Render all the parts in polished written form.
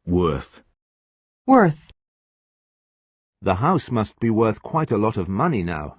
Worth. Worth. The house must be worth quite a lot of money now.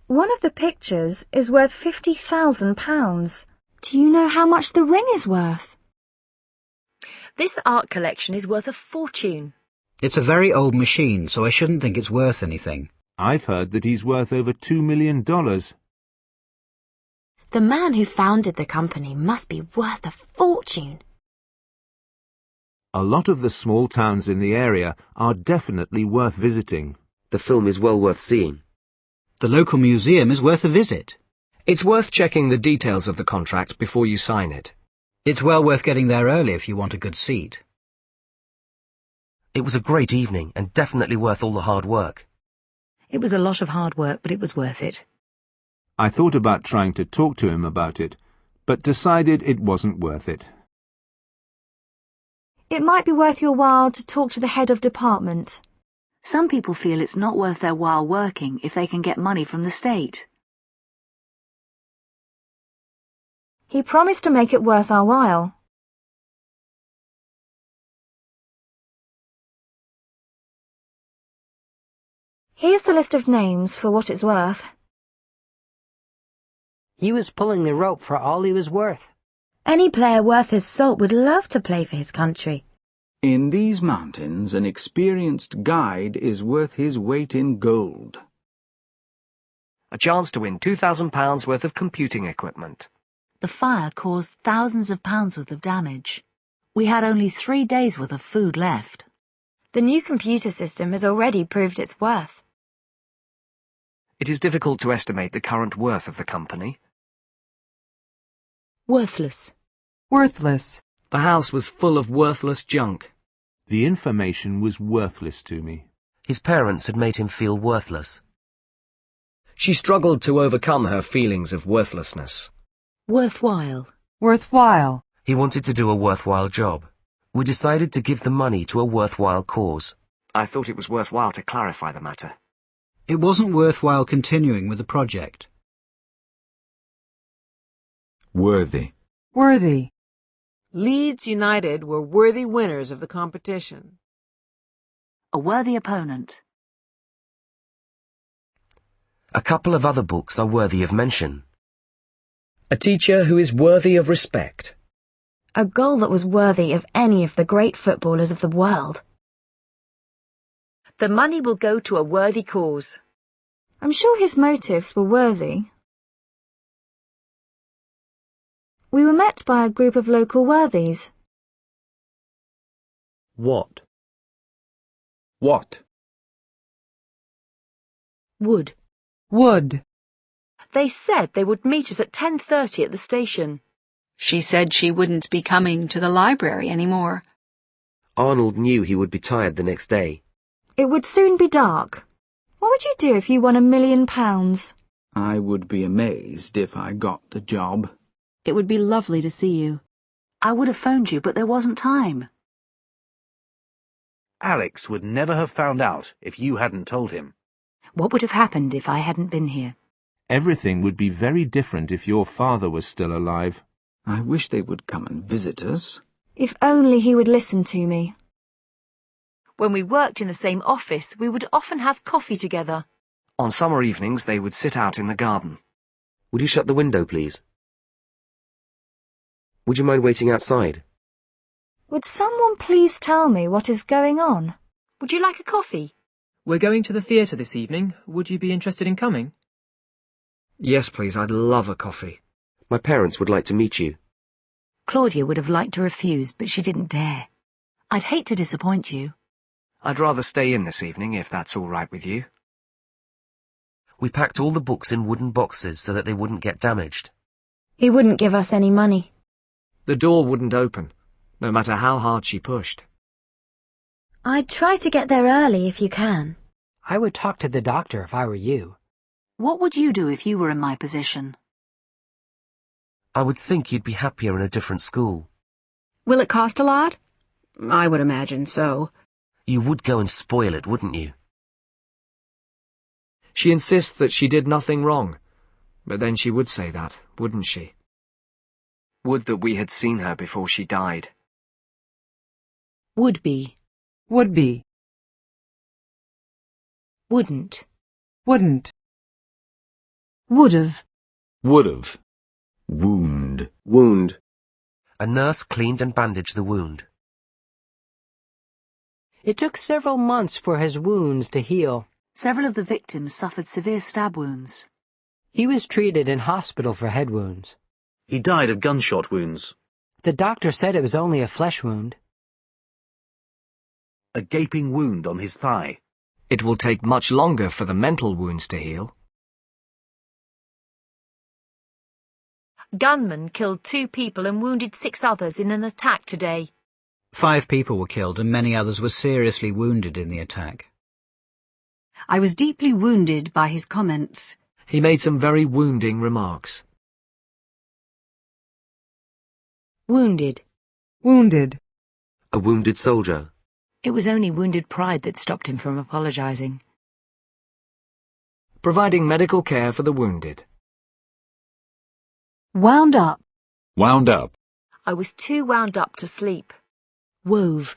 One of the pictures is worth £50,000. Do you know how much the ring is worth? This art collection is worth a fortune. It's a very old machine, so I shouldn't think it's worth anything. I've heard that he's worth over $2 million. The man who founded the company must be worth a fortune. A lot of the small towns in the area are definitely worth visiting. The film is well worth seeing. The local museum is worth a visit. It's worth checking the details of the contract before you sign it. It's well worth getting there early if you want a good seat. It was a great evening and definitely worth all the hard work. It was a lot of hard work, but it was worth it. I thought about trying to talk to him about it, but decided it wasn't worth it. It might be worth your while to talk to the head of department. Some people feel it's not worth their while working if they can get money from the state. He promised to make it worth our while. Here's the list of names for what it's worth. He was pulling the rope for all he was worth. Any player worth his salt would love to play for his country. In these mountains, an experienced guide is worth his weight in gold. A chance to win £2,000 worth of computing equipment. The fire caused thousands of pounds worth of damage. We had only 3 days worth of food left. The new computer system has already proved its worth. It is difficult to estimate the current worth of the company. Worthless. Worthless. The house was full of worthless junk. The information was worthless to me. His parents had made him feel worthless. She struggled to overcome her feelings of worthlessness. Worthwhile. Worthwhile. He wanted to do a worthwhile job. We decided to give the money to a worthwhile cause. I thought it was worthwhile to clarify the matter. It wasn't worthwhile continuing with the project. Worthy. Worthy. Leeds United were worthy winners of the competition. A worthy opponent. A couple of other books are worthy of mention. A teacher who is worthy of respect. A goal that was worthy of any of the great footballers of the world. The money will go to a worthy cause. I'm sure his motives were worthy. We were met by a group of local worthies. What? What? Would. Would. They said they would meet us at 10:30 at the station. She said she wouldn't be coming to the library anymore. Arnold knew he would be tired the next day. It would soon be dark. What would you do if you won £1 million? I would be amazed if I got the job. It would be lovely to see you. I would have phoned you, but there wasn't time. Alex would never have found out if you hadn't told him. What would have happened if I hadn't been here? Everything would be very different if your father was still alive. I wish they would come and visit us. If only he would listen to me. When we worked in the same office, we would often have coffee together. On summer evenings, they would sit out in the garden. Would you shut the window, please? Would you mind waiting outside? Would someone please tell me what is going on? Would you like a coffee? We're going to the theatre this evening. Would you be interested in coming? Yes, please. I'd love a coffee. My parents would like to meet you. Claudia would have liked to refuse, but she didn't dare. I'd hate to disappoint you. I'd rather stay in this evening, if that's all right with you. We packed all the books in wooden boxes so that they wouldn't get damaged. He wouldn't give us any money. The door wouldn't open, no matter how hard she pushed. I'd try to get there early if you can. I would talk to the doctor if I were you. What would you do if you were in my position? I would think you'd be happier in a different school. Will it cost a lot? I would imagine so. You would go and spoil it, wouldn't you? She insists that she did nothing wrong, but then she would say that, wouldn't she? Would that we had seen her before she died. Would be. Would be. Wouldn't. Wouldn't. Would've. Would've. Wound. Wound. A nurse cleaned and bandaged the wound. It took several months for his wounds to heal. Several of the victims suffered severe stab wounds. He was treated in hospital for head wounds. He died of gunshot wounds. The doctor said it was only a flesh wound. A gaping wound on his thigh. It will take much longer for the mental wounds to heal. Gunmen killed 2 people and wounded 6 others in an attack today. 5 people were killed and many others were seriously wounded in the attack. I was deeply wounded by his comments. He made some very wounding remarks. Wounded. Wounded. A wounded soldier. It was only wounded pride that stopped him from apologizing. Providing medical care for the wounded. Wound up. Wound up. I was too wound up to sleep. Wove.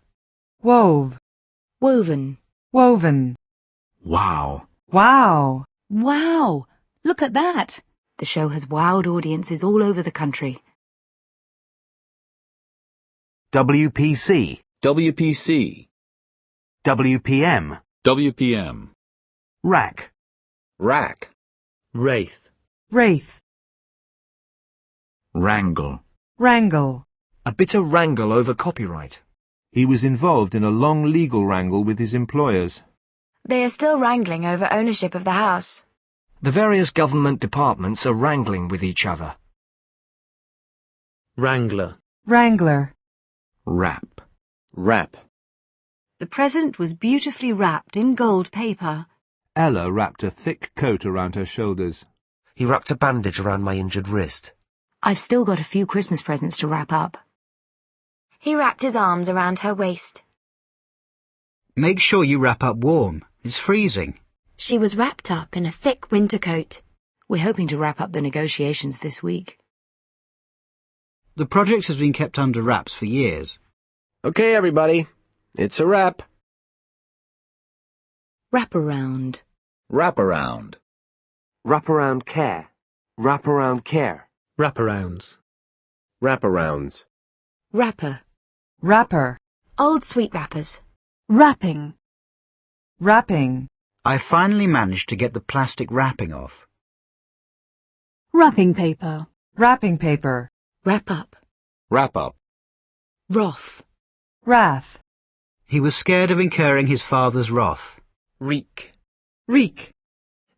Wove. Woven. Woven. Wow. Wow. Wow! Look at that! The show has wowed audiences all over the country. WPC. WPC. WPM. WPM. Rack. Rack. Wraith. Wraith. Wrangle. Wrangle. A bitter wrangle over copyright. He was involved in a long legal wrangle with his employers. They are still wrangling over ownership of the house. The various government departments are wrangling with each other. Wrangler. Wrangler. Wrap. Wrap. The present was beautifully wrapped in gold paper. Ella wrapped a thick coat around her shoulders. He wrapped a bandage around my injured wrist. I've still got a few Christmas presents to wrap up. He wrapped his arms around her waist. Make sure you wrap up warm. It's freezing. She was wrapped up in a thick winter coat. We're hoping to wrap up the negotiations this week. The project has been kept under wraps for years. Okay, everybody. It's a wrap. Wraparound. Wraparound. Wraparound care. Wraparound care. Wraparounds. Wraparounds. Wrapper. Wrapper. Old sweet wrappers. Wrapping. Wrapping. I finally managed to get the plastic wrapping off. Wrapping paper. Wrapping paper. Wrap up. Wrap up. Wrath. Wrath. He was scared of incurring his father's wrath. Wreak. Wreak.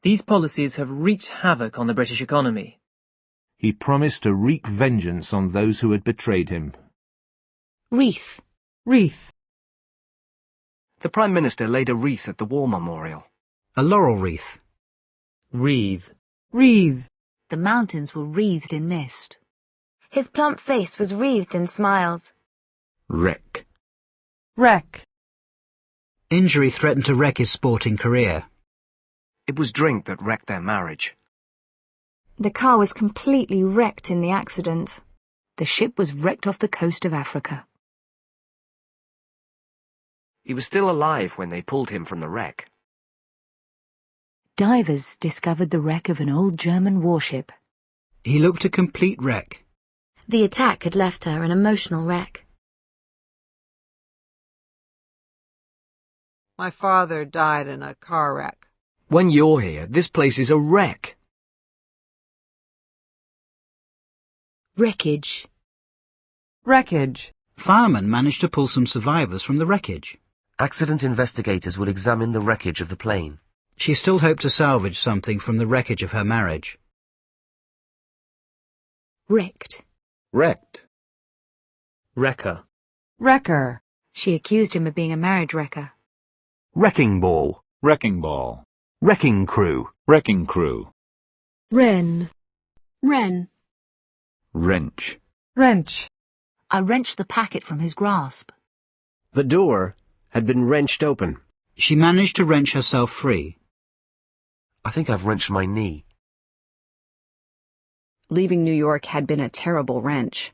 These policies have wreaked havoc on the British economy. He promised to wreak vengeance on those who had betrayed him. Wreath. Wreath. The Prime Minister laid a wreath at the War Memorial. A laurel wreath. Wreathe. Wreathe. The mountains were wreathed in mist. His plump face was wreathed in smiles. Wreck. Wreck. Injury threatened to wreck his sporting career. It was drink that wrecked their marriage. The car was completely wrecked in the accident. The ship was wrecked off the coast of Africa. He was still alive when they pulled him from the wreck. Divers discovered the wreck of an old German warship. He looked a complete wreck. The attack had left her an emotional wreck. My father died in a car wreck. When you're here, this place is a wreck. Wreckage. Wreckage. Firemen managed to pull some survivors from the wreckage. Accident investigators will examine the wreckage of the plane. She still hoped to salvage something from the wreckage of her marriage. Wrecked. Wrecked. Wrecker. Wrecker. She accused him of being a marriage wrecker. Wrecking ball. Wrecking ball. Wrecking crew. Wrecking crew. Wren. Wren. Wrench. Wrench. I wrenched the packet from his grasp. The door had been wrenched open. She managed to wrench herself free. I think I've wrenched my knee. Leaving New York had been a terrible wrench.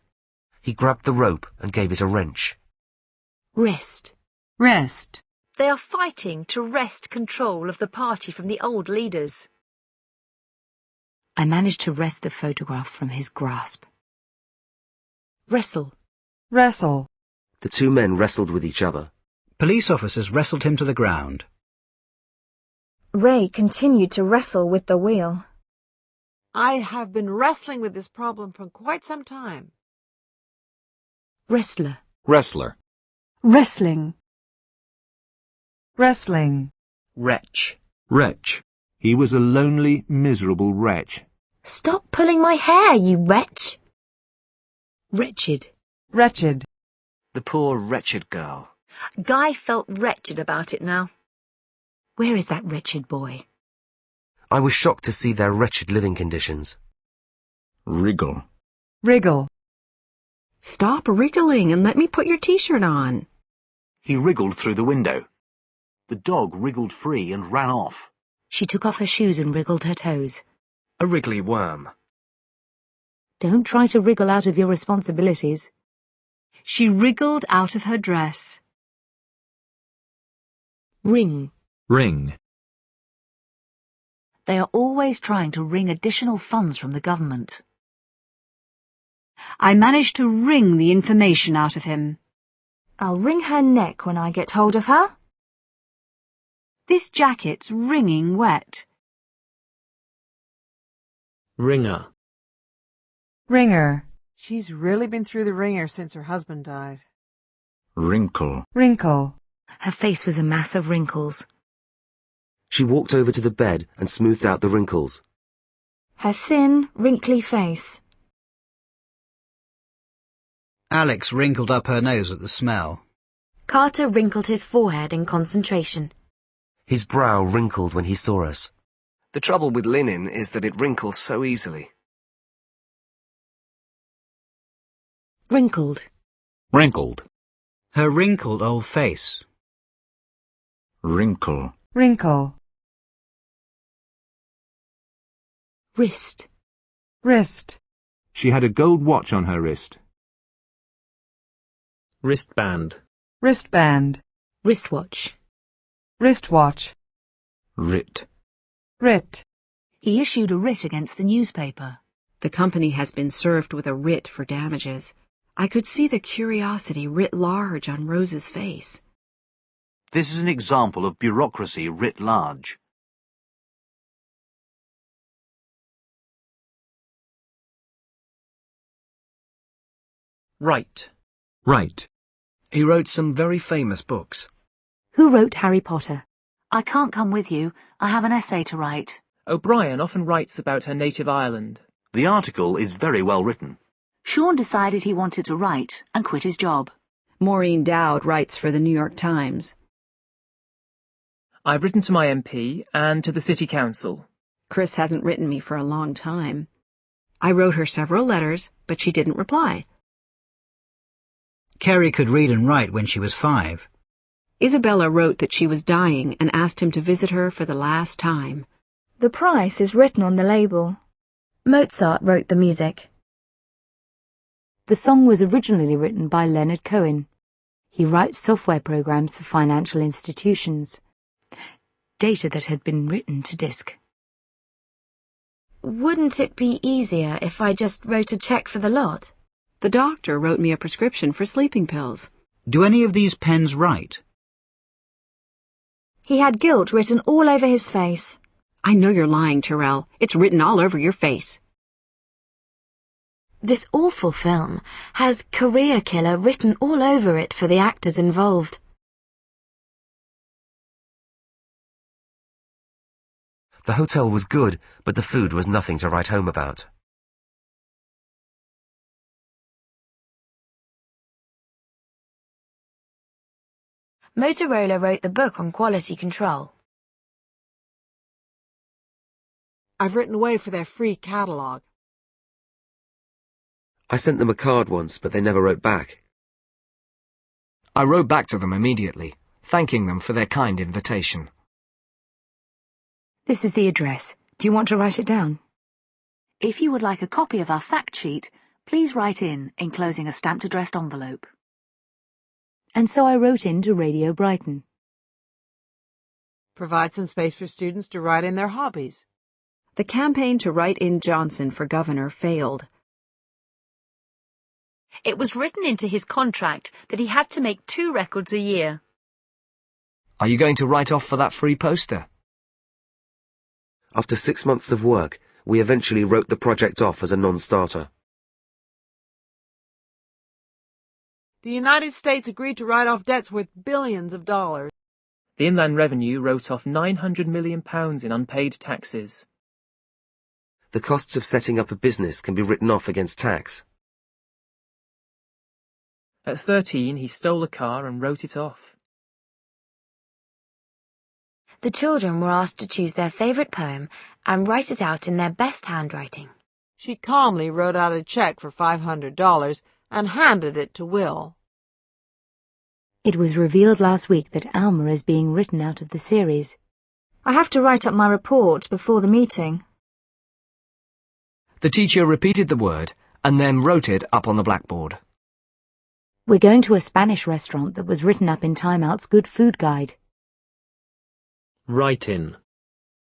He grabbed the rope and gave it a wrench. Wrist. Wrist. They are fighting to wrest control of the party from the old leaders. I managed to wrest the photograph from his grasp. Wrestle. Wrestle. The two men wrestled with each other. Police officers wrestled him to the ground. Ray continued to wrestle with the wheel. I have been wrestling with this problem for quite some time. Wrestler. Wrestler. Wrestling. Wrestling. Wretch. Wretch. He was a lonely, miserable wretch. Stop pulling my hair, you wretch! Wretched. Wretched. The poor wretched girl. Guy felt wretched about it now. Where is that wretched boy? I was shocked to see their wretched living conditions. Wriggle. Wriggle. Stop wriggling and let me put your t-shirt on. He wriggled through the window. The dog wriggled free and ran off. She took off her shoes and wriggled her toes. A wriggly worm. Don't try to wriggle out of your responsibilities. She wriggled out of her dress. Ring. Ring. They are always trying to wring additional funds from the government. I managed to wring the information out of him. I'll wring her neck when I get hold of her. This jacket's wringing wet. Ringer. Ringer. She's really been through the ringer since her husband died. Wrinkle. Wrinkle. Her face was a mass of wrinkles. She walked over to the bed and smoothed out the wrinkles. Her thin, wrinkly face. Alex wrinkled up her nose at the smell. Carter wrinkled his forehead in concentration. His brow wrinkled when he saw us. The trouble with linen is that it wrinkles so easily. Wrinkled. Wrinkled. Her wrinkled old face. Wrinkle. Wrinkle. Wrist. Wrist. She had a gold watch on her wrist. Wristband. Wristband. Wristwatch. Wristwatch. Writ. Writ. He issued a writ against the newspaper. The company has been served with a writ for damages. I could see the curiosity writ large on Rose's face. This is an example of bureaucracy writ large. Write. Right. He wrote some very famous books. Who wrote Harry Potter? I can't come with you. I have an essay to write. O'Brien often writes about her native Ireland. The article is very well written. Sean decided he wanted to write and quit his job. Maureen Dowd writes for the New York Times. I've written to my MP and to the City Council. Chris hasn't written me for a long time. I wrote her several letters, but she didn't reply. Kerry could read and write when she was 5. Isabella wrote that she was dying and asked him to visit her for the last time. The price is written on the label. Mozart wrote the music. The song was originally written by Leonard Cohen. He writes software programs for financial institutions. Data that had been written to disk. Wouldn't it be easier if I just wrote a check for the lot? The doctor wrote me a prescription for sleeping pills. Do any of these pens write? He had guilt written all over his face. I know you're lying, Terrell. It's written all over your face. This awful film has career killer written all over it for the actors involved. The hotel was good, but the food was nothing to write home about. Motorola wrote the book on quality control. I've written away for their free catalogue. I sent them a card once, but they never wrote back. I wrote back to them immediately, thanking them for their kind invitation. This is the address. Do you want to write it down? If you would like a copy of our fact sheet, please write in, enclosing a stamped addressed envelope. and so I wrote in to Radio Brighton. Provide some space for students to write in their hobbies. The campaign to write in Johnson for governor failed. It was written into his contract that he had to make 2 records a year. Are you going to write off for that free poster? After 6 months of work, we eventually wrote the project off as a non-starter. The United States agreed to write off debts worth billions of dollars. The Inland Revenue wrote off £900 million in unpaid taxes. The costs of setting up a business can be written off against tax. At 13, he stole a car and wrote it off. The children were asked to choose their favourite poem and write it out in their best handwriting. She calmly wrote out a check for $500 and handed it to Will. It was revealed last week that Alma is being written out of the series. I have to write up my report before the meeting. The teacher repeated the word and then wrote it up on the blackboard. We're going to a Spanish restaurant that was written up in Time Out's Good Food Guide. Write in.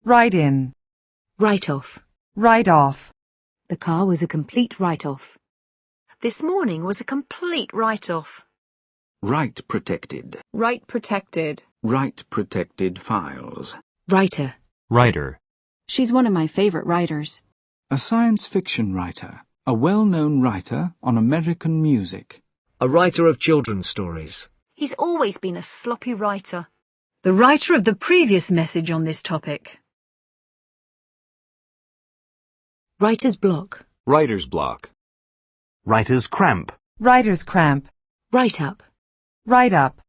Write in. Write off. Write off. The car was a complete write-off. This morning was a complete write-off. Right protected. Right protected. Right protected files. Writer. Writer. She's one of my favorite writers. A science fiction writer. A well-known writer on American music. A writer of children's stories. He's always been a sloppy writer. The writer of the previous message on this topic. Writer's block. Writer's block. Writer's cramp. Writer's cramp. Write up. Write up.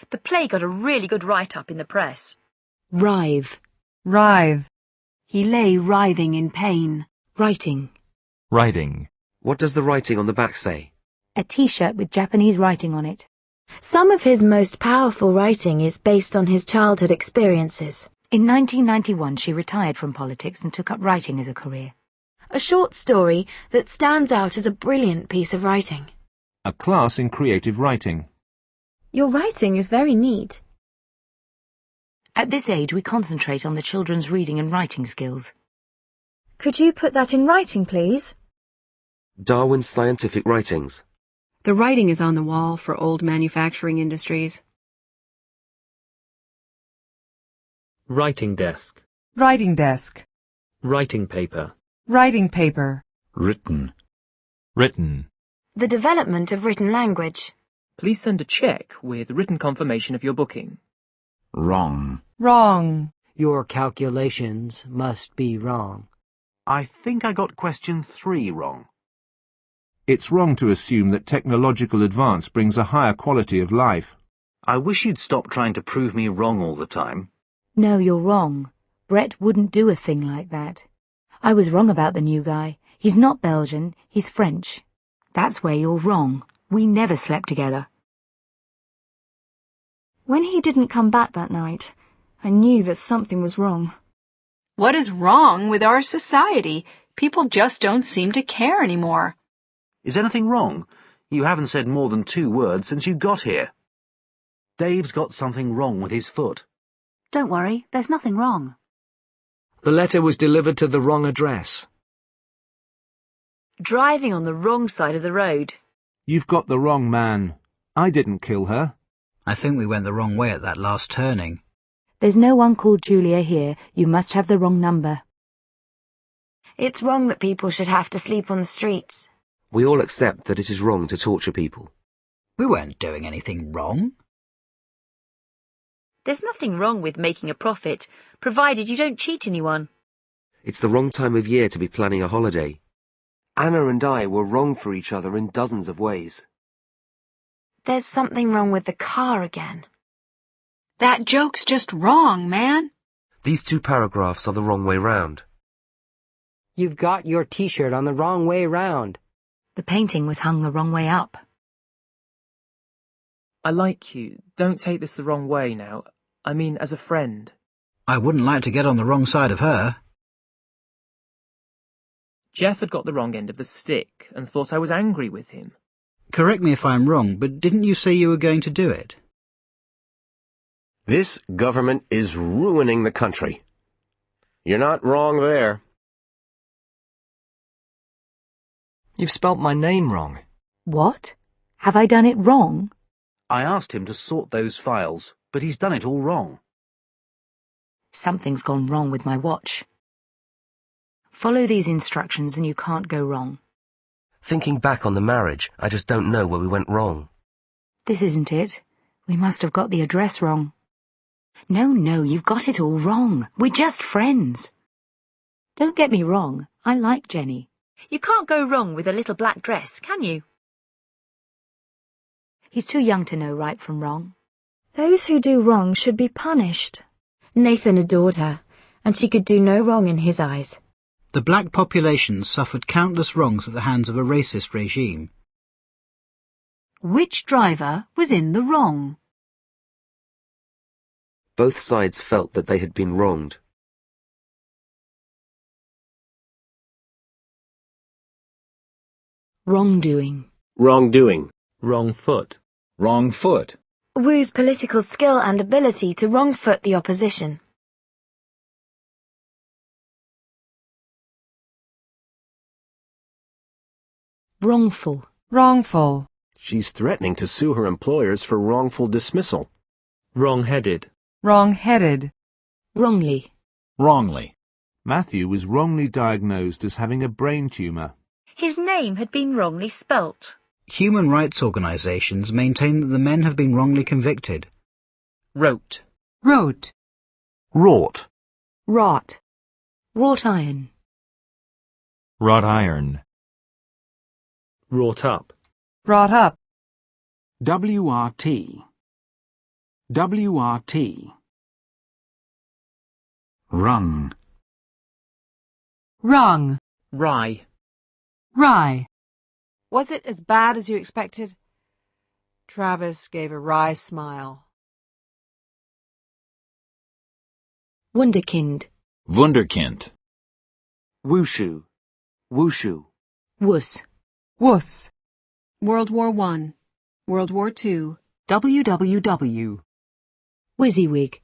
The play got a really good write-up in the press. Writhe. Writhe. He lay writhing in pain. Writing. Writing. What does the writing on the back say? A T-shirt with Japanese writing on it. Some of his most powerful writing is based on his childhood experiences. In 1991, she retired from politics and took up writing as a career. A short story that stands out as a brilliant piece of writing. A class in creative writing. Your writing is very neat. At this age, we concentrate on the children's reading and writing skills. Could you put that in writing, please? Darwin's scientific writings. The writing is on the wall for old manufacturing industries. Writing desk. Writing desk. Writing paper. Writing paper. Written. Written. The development of written language. Please send a cheque with written confirmation of your booking. Wrong. Wrong. Your calculations must be wrong. I think I got question 3 wrong. It's wrong to assume that technological advance brings a higher quality of life. I wish you'd stop trying to prove me wrong all the time. No, you're wrong. Brett wouldn't do a thing like that. I was wrong about the new guy. He's not Belgian, he's French. That's where you're wrong. We never slept together. When he didn't come back that night, I knew that something was wrong. What is wrong with our society? People just don't seem to care anymore. Is anything wrong? You haven't said more than 2 words since you got here. Dave's got something wrong with his foot. Don't worry, there's nothing wrong. The letter was delivered to the wrong address. Driving on the wrong side of the road. You've got the wrong man. I didn't kill her. I think we went the wrong way at that last turning. There's no one called Julia here. You must have the wrong number. It's wrong that people should have to sleep on the streets. We all accept that it is wrong to torture people. We weren't doing anything wrong. There's nothing wrong with making a profit, provided you don't cheat anyone. It's the wrong time of year to be planning a holiday. Anna and I were wrong for each other in dozens of ways. There's something wrong with the car again. That joke's just wrong, man. These 2 paragraphs are the wrong way round. You've got your T-shirt on the wrong way round. The painting was hung the wrong way up. I like you. Don't take this the wrong way now. I mean, as a friend. I wouldn't like to get on the wrong side of her. Jeff had got the wrong end of the stick and thought I was angry with him. Correct me if I'm wrong, but didn't you say you were going to do it? This government is ruining the country. You're not wrong there. You've spelt my name wrong. What? Have I done it wrong? I asked him to sort those files, but he's done it all wrong. Something's gone wrong with my watch. Follow these instructions and you can't go wrong. Thinking back on the marriage, I just don't know where we went wrong. This isn't it. We must have got the address wrong. No, you've got it all wrong. We're just friends. Don't get me wrong. I like Jenny. You can't go wrong with a little black dress, can you? He's too young to know right from wrong. Those who do wrong should be punished. Nathan adored her, and she could do no wrong in his eyes. The black population suffered countless wrongs at the hands of a racist regime. Which driver was in the wrong? Both sides felt that they had been wronged. Wrongdoing. Wrongdoing. Wrong foot. Wrong foot. Wu's political skill and ability to wrong-foot the opposition. Wrongful. Wrongful. She's threatening to sue her employers for wrongful dismissal. Wrong-headed. Wrong-headed. Wrongly. Wrongly. Matthew was wrongly diagnosed as having a brain tumour. His name had been wrongly spelt. Human rights organisations maintain that the men have been wrongly convicted. Wrote. Wrote. Wrought. Wrought. Wrought iron. Wrought iron. Wrought up. Brought up. WRT. WRT. Rung. Rung. Rye. Rye. Was it as bad as you expected? Travis gave a wry smile. Wunderkind. Wunderkind. Wushu. Wushu. Wuss. Wuss. World War I. World War II. WWW. Wysiwyg.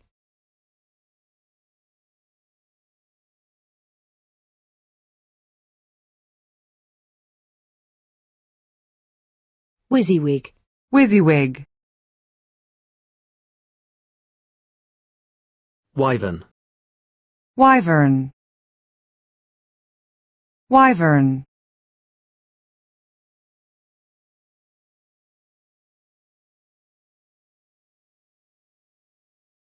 Wysiwyg. Wysiwyg. Wyvern. Wyvern. Wyvern.